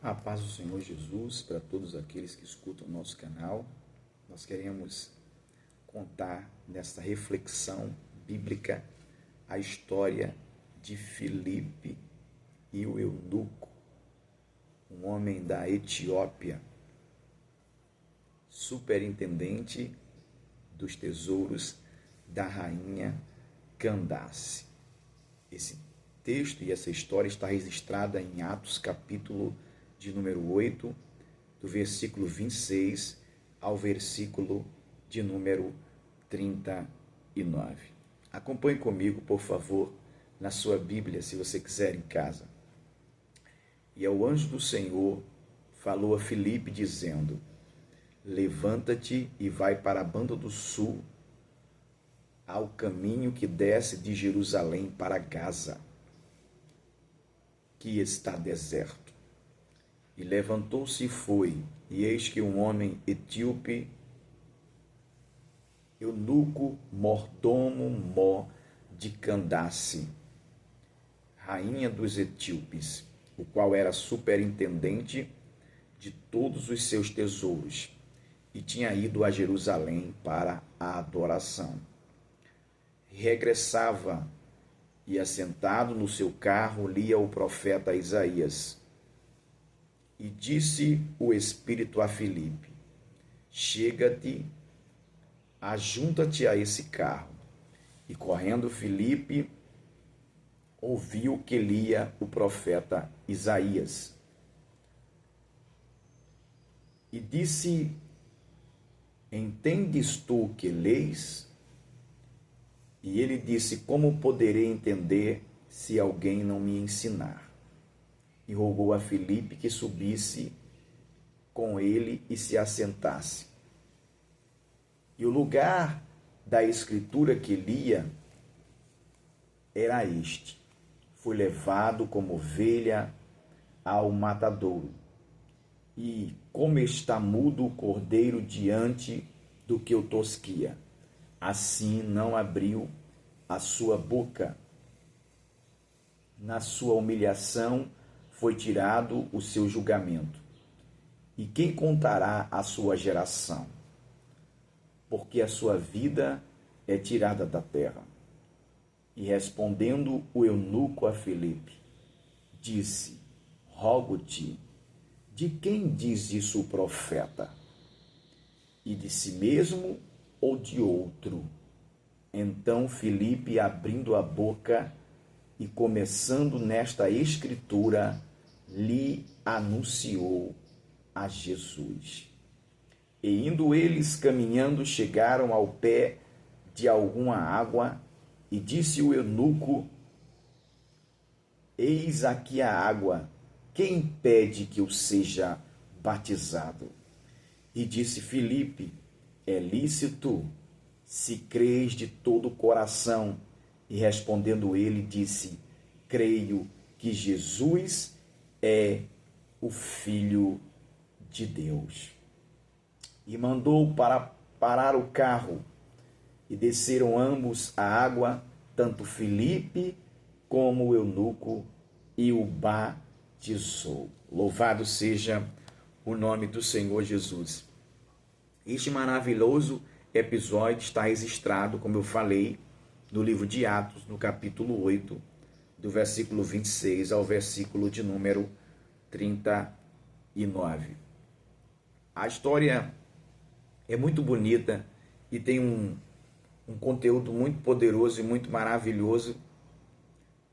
A paz do Senhor Jesus para todos aqueles que escutam o nosso canal. Nós queremos contar nesta reflexão bíblica a história de Filipe e o eunuco, um homem da Etiópia, superintendente dos tesouros da rainha Candace. Esse texto e essa história está registrada em Atos capítulo de número 8, do versículo 26 ao versículo de número 39. Acompanhe comigo, por favor, na sua Bíblia, se você quiser, em casa. E ao anjo do Senhor falou a Filipe, dizendo: levanta-te e vai para a banda do sul, ao caminho que desce de Jerusalém para Gaza, que está deserto. E levantou-se e foi, e eis que um homem etíope, eunuco, mordomo de Candace, rainha dos etíopes, o qual era superintendente de todos os seus tesouros, e tinha ido a Jerusalém para a adoração. Regressava e, assentado no seu carro, lia o profeta Isaías. E disse o Espírito a Filipe: chega-te, ajunta-te a esse carro. E correndo Filipe, ouviu que lia o profeta Isaías. E disse: entendes tu o que leis? E ele disse: como poderei entender se alguém não me ensinar? E rogou a Filipe que subisse com ele e se assentasse. E o lugar da escritura que lia era este: foi levado como ovelha ao matadouro, e como está mudo o cordeiro diante do que o tosquia, assim não abriu a sua boca. Na sua humilhação foi tirado o seu julgamento. E quem contará a sua geração? Porque a sua vida é tirada da terra. E respondendo o eunuco a Filipe, disse: rogo-te, de quem diz isso o profeta? E de si mesmo ou de outro? Então Filipe, abrindo a boca e começando nesta escritura, lhe anunciou a Jesus. E indo eles caminhando, chegaram ao pé de alguma água, e disse o eunuco: eis aqui a água, quem impede que eu seja batizado? E disse Filipe: é lícito, se crês de todo o coração. E respondendo ele, disse: creio que Jesus é o Filho de Deus. E mandou para parar o carro, e desceram ambos a água, tanto Filipe como o eunuco, e o batizou. Louvado seja o nome do Senhor Jesus. Este maravilhoso episódio está registrado, como eu falei, no livro de Atos, no capítulo 8, do versículo 26 ao versículo de número 39. A história é muito bonita e tem um conteúdo muito poderoso e muito maravilhoso.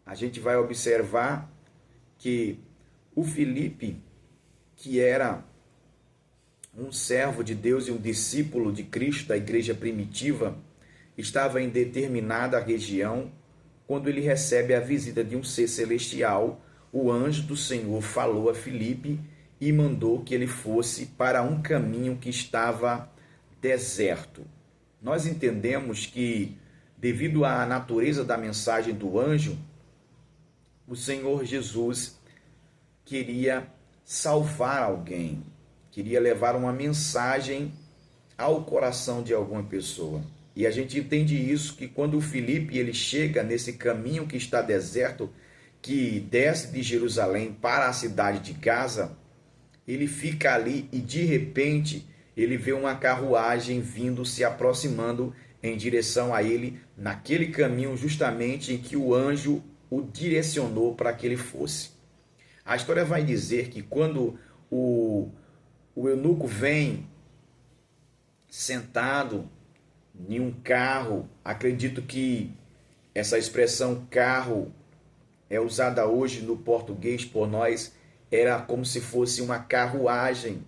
A gente vai observar que o Filipe, que era um servo de Deus e um discípulo de Cristo da igreja primitiva, estava em determinada região quando ele recebe a visita de um ser celestial. O anjo do Senhor falou a Filipe e mandou que ele fosse para um caminho que estava deserto. Nós entendemos que, devido à natureza da mensagem do anjo, o Senhor Jesus queria salvar alguém, queria levar uma mensagem ao coração de alguma pessoa. E a gente entende isso, que quando o Filipe ele chega nesse caminho que está deserto, que desce de Jerusalém para a cidade de Gaza, ele fica ali e de repente ele vê uma carruagem vindo, se aproximando em direção a ele, naquele caminho justamente em que o anjo o direcionou para que ele fosse. A história vai dizer que quando o eunuco vem sentado em um carro, acredito que essa expressão carro é usada hoje no português por nós, era como se fosse uma carruagem,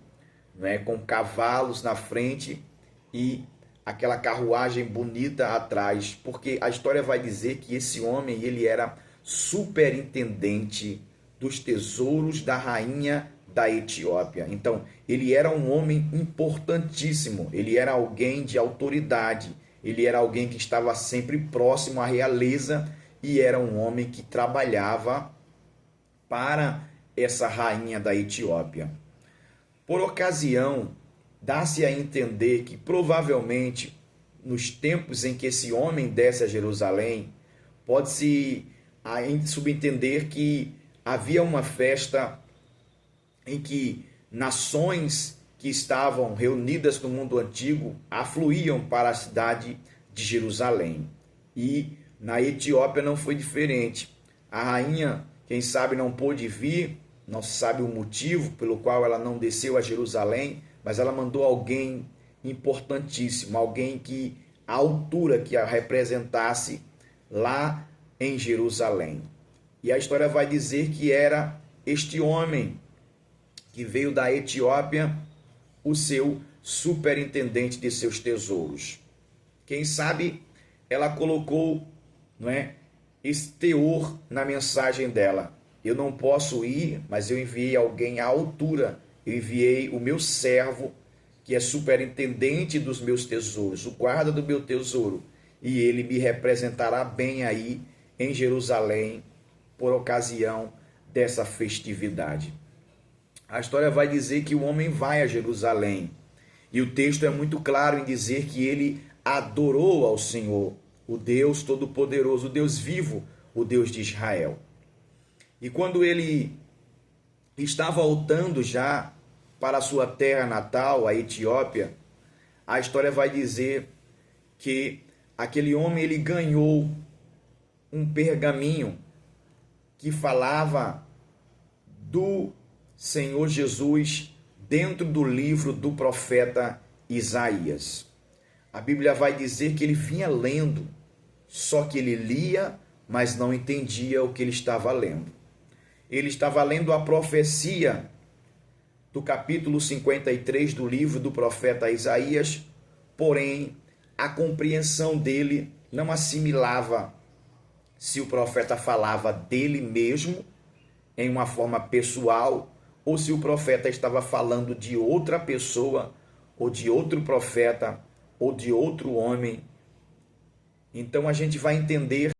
né, com cavalos na frente e aquela carruagem bonita atrás, porque a história vai dizer que esse homem ele era superintendente dos tesouros da rainha da Etiópia. Então, ele era um homem importantíssimo, ele era alguém de autoridade, ele era alguém que estava sempre próximo à realeza e era um homem que trabalhava para essa rainha da Etiópia. Por ocasião, dá-se a entender que provavelmente nos tempos em que esse homem desce a Jerusalém, pode-se subentender que havia uma festa em que nações que estavam reunidas no mundo antigo afluíam para a cidade de Jerusalém. E na Etiópia não foi diferente. A rainha, quem sabe, não pôde vir, não se sabe o motivo pelo qual ela não desceu a Jerusalém, mas ela mandou alguém importantíssimo, alguém que à altura que a representasse lá em Jerusalém. E a história vai dizer que era este homem que veio da Etiópia, o seu superintendente de seus tesouros. Quem sabe ela colocou, não é, esse teor na mensagem dela. Eu não posso ir, mas eu enviei alguém à altura. Eu enviei o meu servo, que é superintendente dos meus tesouros, o guarda do meu tesouro, e ele me representará bem aí em Jerusalém por ocasião dessa festividade. A história vai dizer que o homem vai a Jerusalém, e o texto é muito claro em dizer que ele adorou ao Senhor, o Deus Todo-Poderoso, o Deus vivo, o Deus de Israel. E quando ele está voltando já para a sua terra natal, a Etiópia, a história vai dizer que aquele homem ele ganhou um pergaminho que falava do Senhor Jesus dentro do livro do profeta Isaías. A Bíblia vai dizer que ele vinha lendo, só que ele lia, mas não entendia o que ele estava lendo. Ele estava lendo a profecia do capítulo 53 do livro do profeta Isaías, porém a compreensão dele não assimilava se o profeta falava dele mesmo em uma forma pessoal ou se o profeta estava falando de outra pessoa ou de outro profeta ou de outro homem. Então a gente vai entender